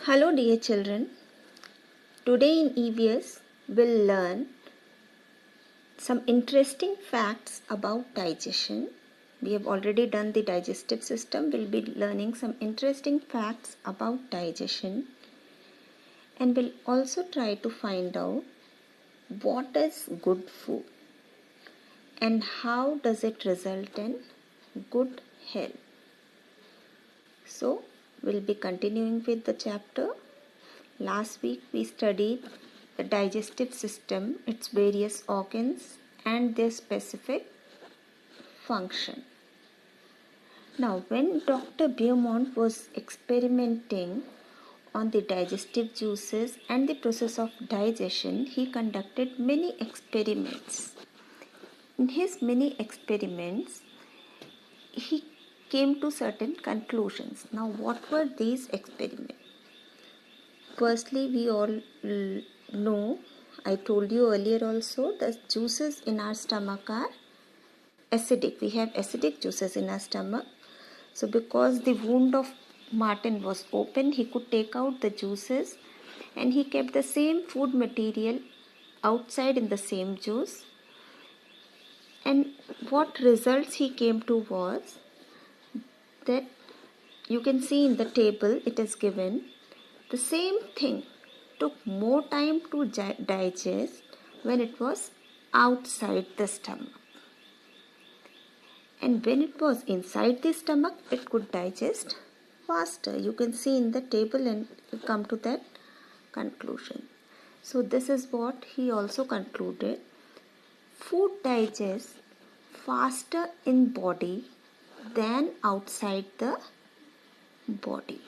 Hello dear children, today in EVS we'll learn some interesting facts about digestion. We have already done the digestive system. We'll be learning some interesting facts about digestion, and we'll also try to find out what is good food and how does it result in good health. So we'll be continuing with the chapter. Last week we studied the digestive system, its various organs and their specific function. Now, when Dr. Beaumont was experimenting on the digestive juices and the process of digestion, he conducted many experiments. In his many experiments, he came to certain conclusions. Now, what were these experiments? Firstly, we all know, I told you earlier also, the juices in our stomach are acidic. We have acidic juices in our stomach. So because the wound of Martin was open, he could take out the juices and he kept the same food material outside in the same juice. And what results he came to was that you can see in the table it is given. The same thing took more time to digest when it was outside the stomach. And when it was inside the stomach, it could digest faster. You can see in the table and come to that conclusion. So this is what he also concluded. Food digests faster in body than outside the body.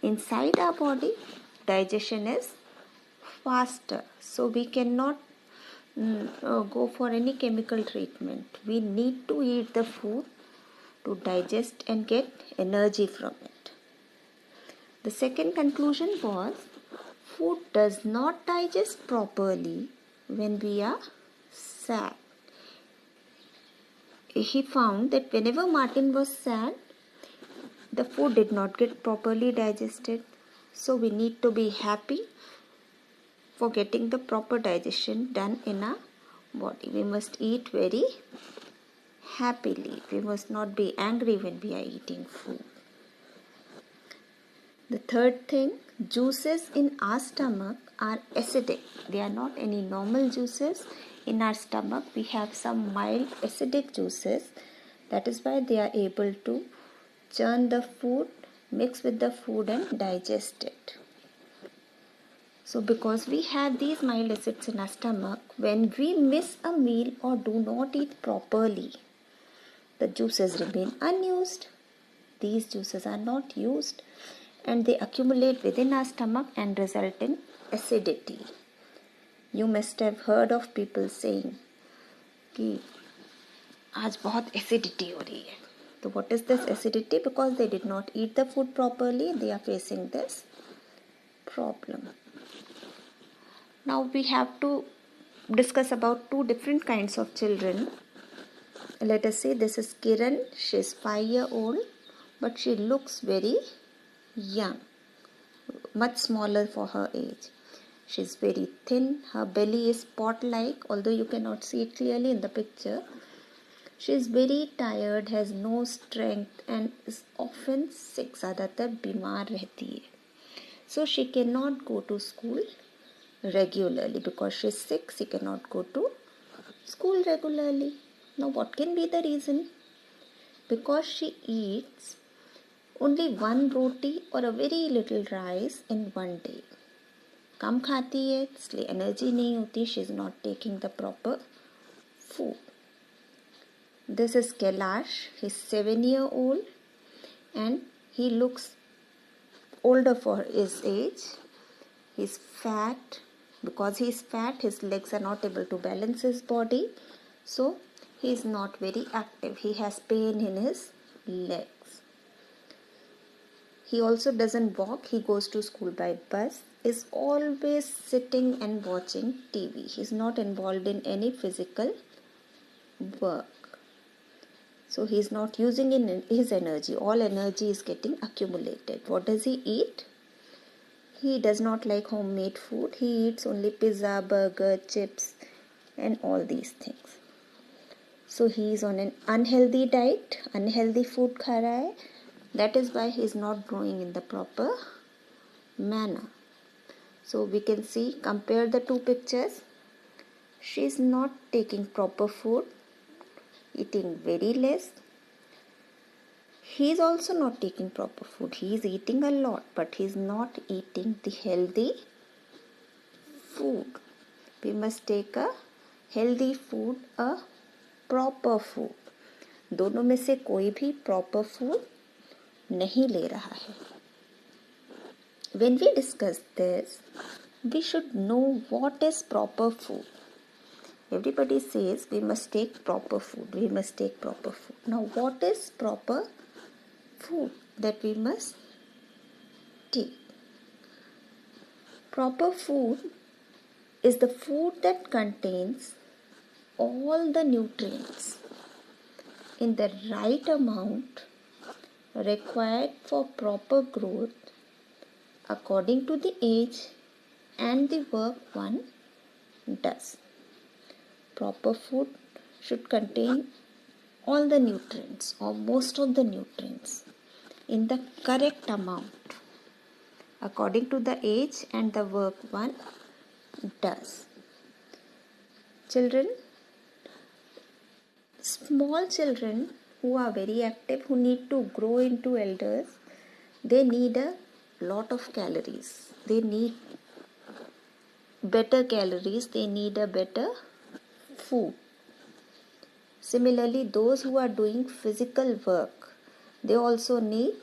Inside our body, digestion is faster. So we cannot go for any chemical treatment. We need to eat the food to digest and get energy from it. The second conclusion was food does not digest properly when we are sad. He found that whenever Martin was sad, the food did not get properly digested. So we need to be happy for getting the proper digestion done in our body. We must eat very happily. We must not be angry when we are eating food. The third thing, juices in our stomach are acidic. They are not any normal juices. In our stomach, we have some mild acidic juices. That is why they are able to churn the food, mix with the food and digest it. So because we have these mild acids in our stomach, when we miss a meal or do not eat properly, the juices remain unused. These juices are not used and they accumulate within our stomach and result in acidity. You must have heard of people saying कि आज बहुत acidity हो रही है. So what is this acidity? Because they did not eat the food properly, they are facing this problem. Now we have to discuss about two different kinds of children. Let us say this is Kiran. She is 5 years old, but she looks very young, much smaller for her age. She is very thin. Her belly is pot-like, although you cannot see it clearly in the picture. She is very tired, has no strength and is often sick. ज़्यादातर बीमार रहती है. So she cannot go to school regularly because she is sick. She cannot go to school regularly. Now what can be the reason? Because she eats only one roti or a very little rice in one day. कम खाती है इसलिए energy नहीं होती. She is not taking the proper food. This is Kailash. He is 7 years old and he looks older for his age. He is fat. Because he is fat, his legs are not able to balance his body. So he is not very active. He has pain in his legs. He also doesn't walk. He goes to school by bus. Is always sitting and watching TV. He is not involved in any physical work. So he is not using his energy. All energy is getting accumulated. What does he eat? He does not like homemade food. He eats only pizza, burger, chips and all these things. So he is on an unhealthy diet, unhealthy food खा रहा है. That is why he is not growing in the proper manner. So we can see, compare the two pictures. She is not taking proper food, eating very less. He is also not taking proper food. He is eating a lot, but he is not eating the healthy food. We must take a healthy food, a proper food. दोनों में से कोई भी proper food नहीं ले रहा है. When we discuss this, we should know what is proper food. Everybody says we must take proper food. We must take proper food. Now, what is proper food that we must take? Proper food is the food that contains all the nutrients in the right amount required for proper growth according to the age and the work one does. Proper food should contain all the nutrients or most of the nutrients in the correct amount according to the age and the work one does. Children, small children who are very active, who need to grow into elders, they need a lot of calories. They need better calories. They need a better food. Similarly, those who are doing physical work, they also need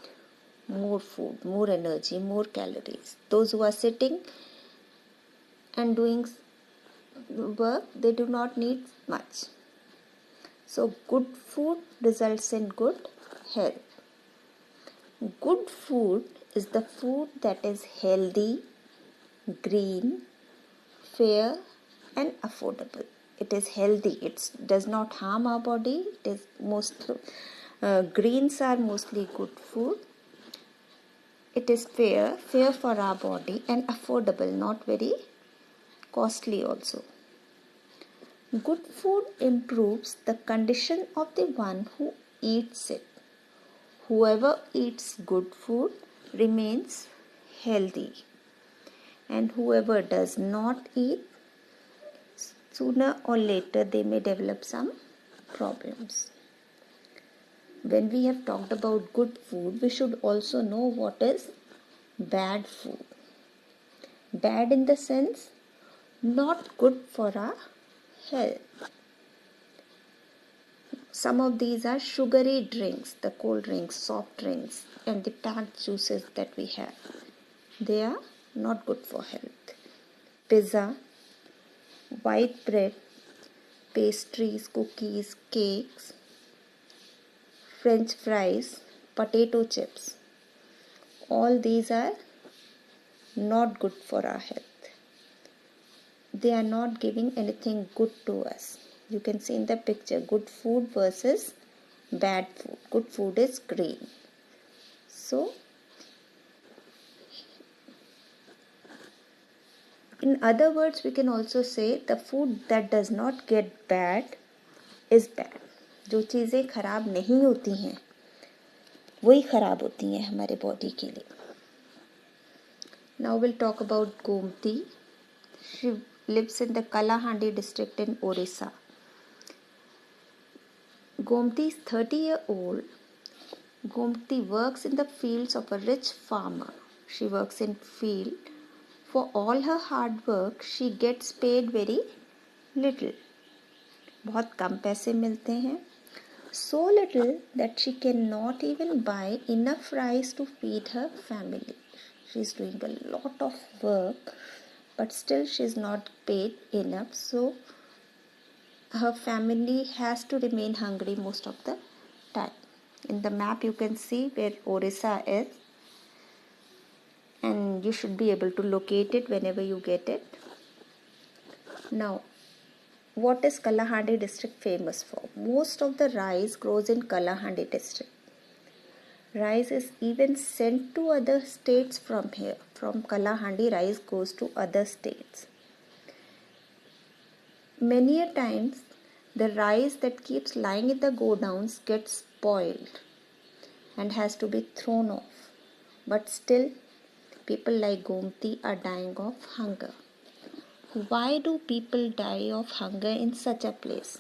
more food, more energy, more calories. Those who are sitting and doing work, they do not need much. So, good food results in good health. Good food is the food that is healthy, green, fair and affordable. It is healthy. It does not harm our body. It is greens are mostly good food. It is fair for our body and affordable, not very costly also. Good food improves the condition of the one who eats it. Whoever eats good food remains healthy, and whoever does not eat, sooner or later they may develop some problems. When we have talked about good food, we should also know what is bad food. Bad in the sense not good for our health. Some of these are sugary drinks, the cold drinks, soft drinks and the packed juices that we have. They are not good for health. Pizza, white bread, pastries, cookies, cakes, French fries, potato chips. All these are not good for our health. They are not giving anything good to us. You can see in the picture, good food versus bad food. Good food is green. So, in other words, we can also say the food that does not get bad is bad. जो चीज़ें खराब नहीं होती हैं वही खराब होती हैं हमारे बॉडी के लिए. Now we'll talk about Gomti. She lives in the Kalahandi district in Orissa. Gomti is 30-year-old. Gomti works in the fields of a rich farmer. She works in field. For all her hard work, she gets paid very little. बहुत कम पैसे मिलते हैं. So little that she cannot even buy enough rice to feed her family. She is doing a lot of work, but still she is not paid enough. So her family has to remain hungry most of the time. In the map you can see where Orissa is, and you should be able to locate it whenever you get it. Now, what is Kalahandi district famous for? Most of the rice grows in Kalahandi district. Rice is even sent to other states from here. From Kalahandi, rice goes to other states. Many a times, the rice that keeps lying in the godowns gets spoiled and has to be thrown off. But still, people like Gomti are dying of hunger. Why do people die of hunger in such a place?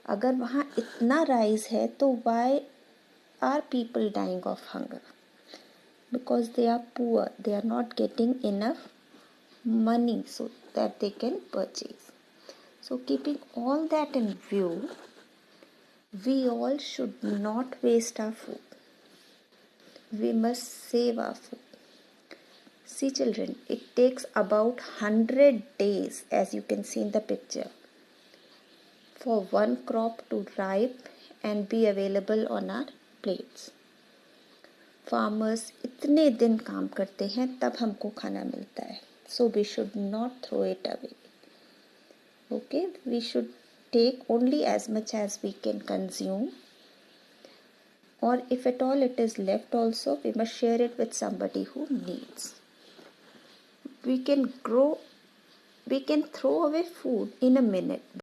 अगर वहाँ इतना rice है तो why are people dying of hunger? Because they are poor, they are not getting enough money so that they can purchase. So keeping all that in view, we all should not waste our food. We must save our food. See children, it takes about 100 days, as you can see in the picture, for one crop to ripe and be available on our plates. Farmers इतने दिन काम करते हैं तब हमको खाना मिलता है. So we should not throw it away. Okay, we should take only as much as we can consume, or if at all it is left also, we must share it with somebody who needs. We can throw away food in a minute.